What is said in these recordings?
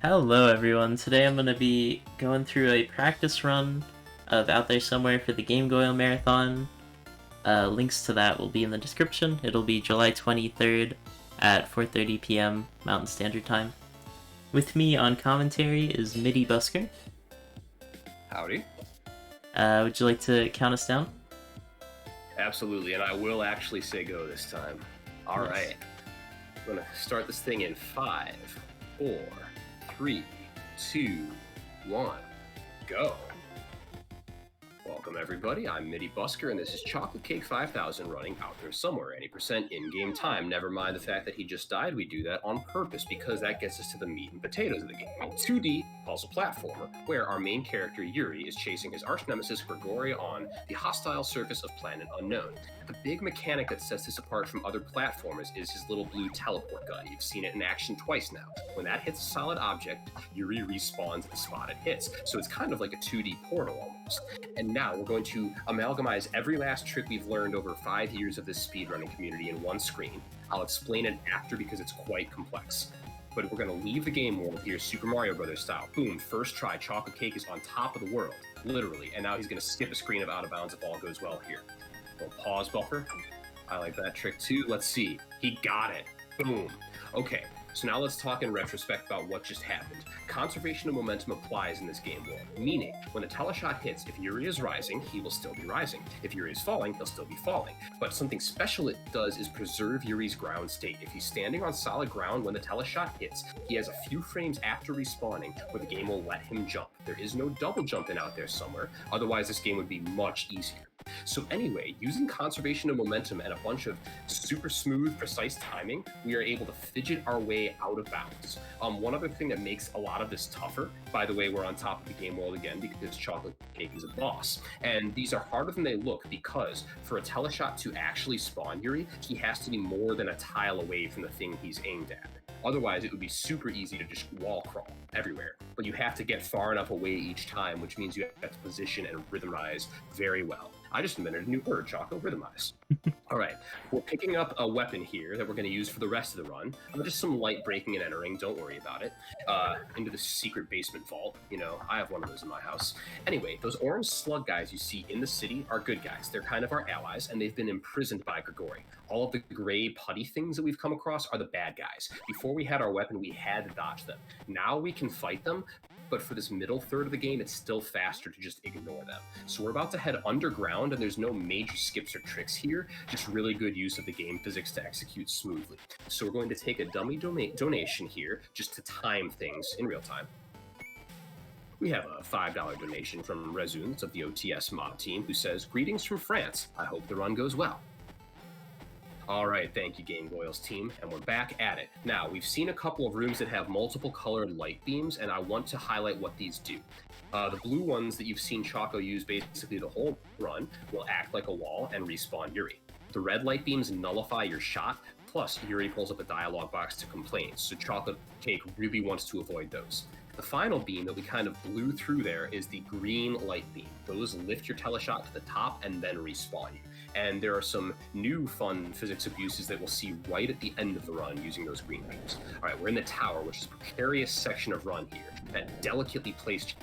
Hello everyone, today I'm going to be going through a practice run of Out There Somewhere for the Game Goyle Marathon. Links to that will be in the description. It'll be July 23rd at 4:30 p.m. Mountain Standard Time. With me on commentary is MIDIBusker. Howdy. Would you like to count us down? Absolutely, and I will actually say go this time. All Yes. right. I'm going to start this thing in 5, 4, 3, 2, 1, go. Welcome everybody, I'm MIDIBusker, and this is Chocolate Cake 5000 running Out There Somewhere, any percent in-game time. Never mind the fact that he just died, we do that on purpose because that gets us to the meat and potatoes of the game. 2D puzzle platformer, where our main character Yuri is chasing his arch nemesis Grigori on the hostile surface of Planet Unknown. The big mechanic that sets this apart from other platformers is his little blue teleport gun. You've seen it in action twice now. When that hits a solid object, Yuri respawns at the spot it hits, so it's kind of like a 2D portal almost. And now we're going to amalgamize every last trick we've learned over 5 years of this speedrunning community in one screen. I'll explain it after because it's quite complex. But we're going to leave the game world here Super Mario Brothers style. Boom, first try, Chocolate Cake is on top of the world, literally. And now he's going to skip a screen of out of bounds if all goes well here. Little pause buffer. I like that trick too. Let's see. He got it. Boom. Okay. So now let's talk in retrospect about what just happened. Conservation of momentum applies in this game world, meaning when the teleshot hits, if Yuri is rising, he will still be rising. If Yuri is falling, he'll still be falling. But something special it does is preserve Yuri's ground state. If he's standing on solid ground when the teleshot hits, he has a few frames after respawning where the game will let him jump. There is no double jumping Out There Somewhere, otherwise this game would be much easier. So anyway, using conservation of momentum and a bunch of super smooth, precise timing, we are able to fidget our way out of bounds. One other thing that makes a lot of this tougher, by the way, we're on top of the game world again because Chocolate Cake is a boss. And these are harder than they look because for a teleshot to actually spawn Yuri, he has to be more than a tile away from the thing he's aimed at. Otherwise, it would be super easy to just wall crawl everywhere. But you have to get far enough away each time, which means you have to position and rhythmize very well. I just invented a new word, Choco, rhythmize. All right, we're picking up a weapon here that we're going to use for the rest of the run. Just some light breaking and entering, don't worry about it. Into the secret basement vault. You know, I have one of those in my house. Anyway, those orange slug guys you see in the city are good guys. They're kind of our allies, and they've been imprisoned by Grigori. All of the gray putty things that we've come across are the bad guys. Before we had our weapon, we had to dodge them. Now we can fight them, but for this middle third of the game, it's still faster to just ignore them. So we're about to head underground, and there's no major skips or tricks here, just really good use of the game physics to execute smoothly. So we're going to take a dummy donation here, just to time things in real time. We have a $5 donation from Rezuns of the OTS mod team, who says, "Greetings from France. I hope the run goes well." All right, thank you, Game Goyle's team, and we're back at it. Now, we've seen a couple of rooms that have multiple colored light beams, and I want to highlight what these do. The blue ones that you've seen Choco use basically the whole run will act like a wall and respawn Yuri. The red light beams nullify your shot, plus Yuri pulls up a dialogue box to complain, so Chocolate Cake really wants to avoid those. The final beam that we kind of blew through there is the green light beam. Those lift your teleshot to the top and then respawn you. And there are some new fun physics abuses that we'll see right at the end of the run using those green beams. All right, we're in the tower, which is a precarious section of run here. That delicately placed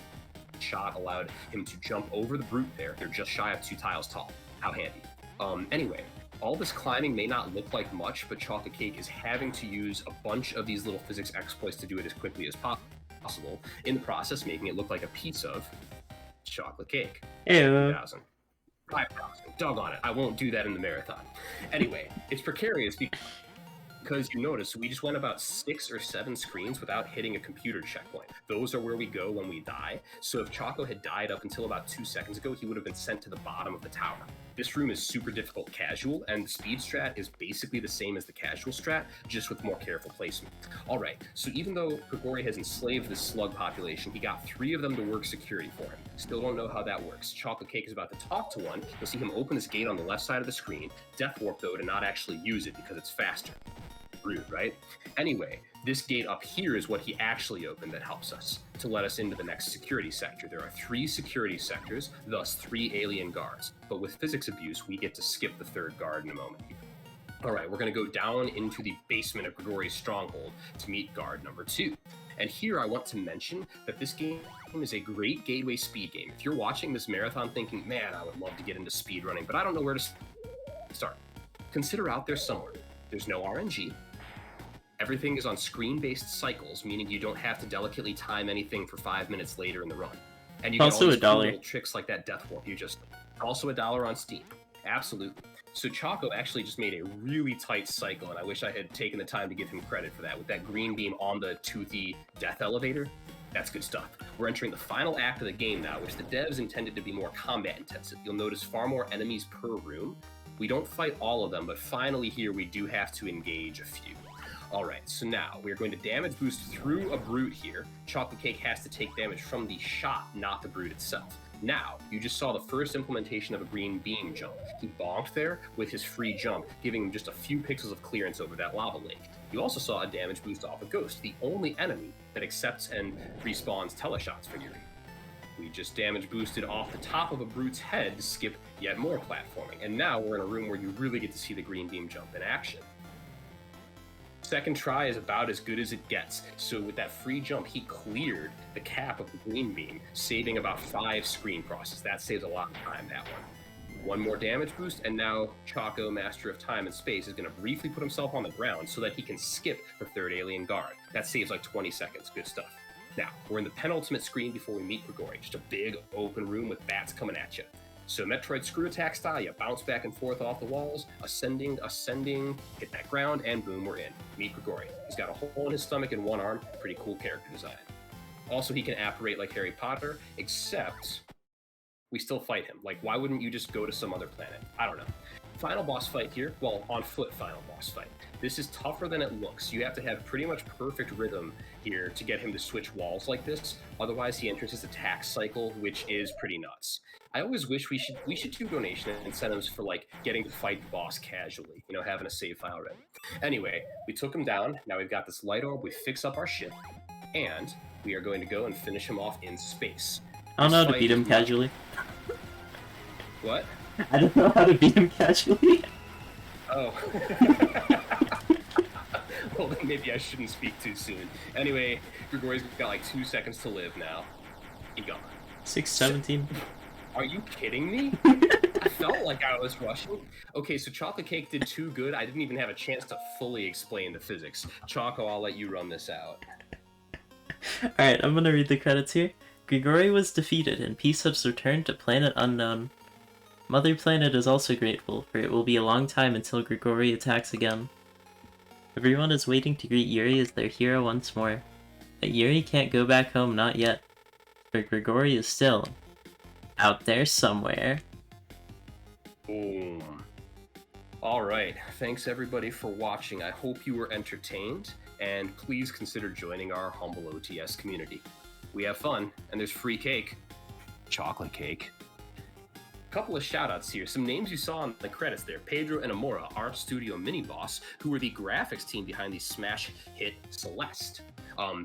shot allowed him to jump over the brute there. They're just shy of 2 tiles tall. How handy. Anyway, all this climbing may not look like much, but Chocolate Cake is having to use a bunch of these little physics exploits to do it as quickly as possible, in the process making it look like a piece of chocolate cake. Ew. 5,000. Doggone it. I won't do that in the marathon. Anyway, it's precarious because you notice we just went about 6 or 7 screens without hitting a computer checkpoint. Those are where we go when we die. So if Choco had died up until about 2 seconds ago, he would have been sent to the bottom of the tower. This room is super difficult casual, and the speed strat is basically the same as the casual strat, just with more careful placement. All right, so even though Grigori has enslaved this slug population, he got 3 of them to work security for him. Still don't know how that works. Chocolate Cake is about to talk to one. You'll see him open this gate on the left side of the screen, death warp though to not actually use it because it's faster. Rude, right? Anyway, this gate up here is what he actually opened that helps us to let us into the next security sector. There are 3 security sectors, thus 3 alien guards. But with physics abuse, we get to skip the 3rd guard in a moment. Alright, we're going to go down into the basement of Grigori's stronghold to meet guard number 2. And here I want to mention that this game is a great gateway speed game. If you're watching this marathon thinking, man, I would love to get into speedrunning, but I don't know where to start, consider out there somewhere. There's no RNG. Everything is on screen-based cycles, meaning you don't have to delicately time anything for 5 minutes later in the run. And you get Also all these $1. cool little tricks like that death warp you just... Also $1 on Steam. Absolutely. So Choco actually just made a really tight cycle, and I wish I had taken the time to give him credit for that. With that green beam on the toothy death elevator, that's good stuff. We're entering the final act of the game now, which the devs intended to be more combat intensive. You'll notice far more enemies per room. We don't fight all of them, but finally here we do have to engage a few. Alright, so now we're going to damage boost through a brute here. Chocolate Cake has to take damage from the shot, not the brute itself. Now, you just saw the first implementation of a green beam jump. He bonked there with his free jump, giving him just a few pixels of clearance over that lava lake. You also saw a damage boost off a ghost, the only enemy that accepts and respawns teleshots for Yuri. We just damage boosted off the top of a brute's head to skip yet more platforming, and now we're in a room where you really get to see the green beam jump in action. Second try is about as good as it gets. So with that free jump, he cleared the cap of the green beam, saving about 5 screen crosses. That saves a lot of time, that one. One more damage boost, and now Choco, Master of Time and Space, is going to briefly put himself on the ground so that he can skip the third alien guard. That saves like 20 seconds. Good stuff. Now, we're in the penultimate screen before we meet Grigori. Just a big open room with bats coming at you. So Metroid screw attack style, you bounce back and forth off the walls, ascending, hit that ground, and boom, we're in. Meet Grigori. He's got a hole in his stomach and one arm. Pretty cool character design. Also, he can apparate like Harry Potter, except we still fight him. Like, why wouldn't you just go to some other planet? I don't know. Final boss fight here. Well, on foot final boss fight. This is tougher than it looks. You have to have pretty much perfect rhythm here to get him to switch walls like this. Otherwise, he enters his attack cycle, which is pretty nuts. I always wish we should do donation incentives for like getting to fight the boss casually, you know, having a save file ready. Anyway, we took him down. Now we've got this light orb. We fix up our ship, and we are going to go and finish him off in space. I don't know how to beat him casually. What? I don't know how to beat him casually. Oh. Well, then maybe I shouldn't speak too soon. Anyway, Grigori's got like 2 seconds to live now. He gone. 6:17. Are you kidding me? I felt like I was rushing. Okay, so Chocolate Cake did too good. I didn't even have a chance to fully explain the physics. Choco, I'll let you run this out. Alright, I'm gonna read the credits here. Grigori was defeated, and peace has returned to Planet Unknown. Mother Planet is also grateful, for it will be a long time until Grigori attacks again. Everyone is waiting to greet Yuri as their hero once more. But Yuri can't go back home, not yet. For Grigori is still out there somewhere. Boom. Alright, thanks everybody for watching. I hope you were entertained, and please consider joining our humble OTS community. We have fun, and there's free cake. Chocolate cake. Couple of shoutouts here. Some names you saw in the credits there. Pedro and Amora, our studio mini-boss, who were the graphics team behind the smash hit Celeste.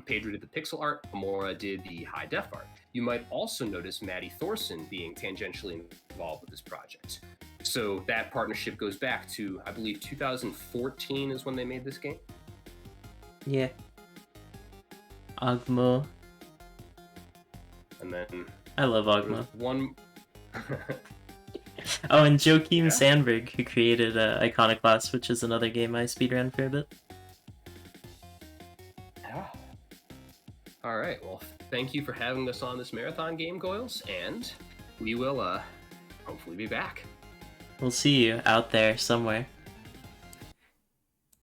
Pedro did the pixel art, Amora did the high-def art. You might also notice Maddie Thorson being tangentially involved with this project. So that partnership goes back to, I believe, 2014 is when they made this game? Yeah. Ogmo. And then... I love Ogmo. One... Oh, and Joachim Sandberg, who created Iconoclast, which is another game I speedran for a bit. Yeah. Alright, well, thank you for having us on this marathon game, Goyles, and we will, hopefully be back. We'll see you out there somewhere.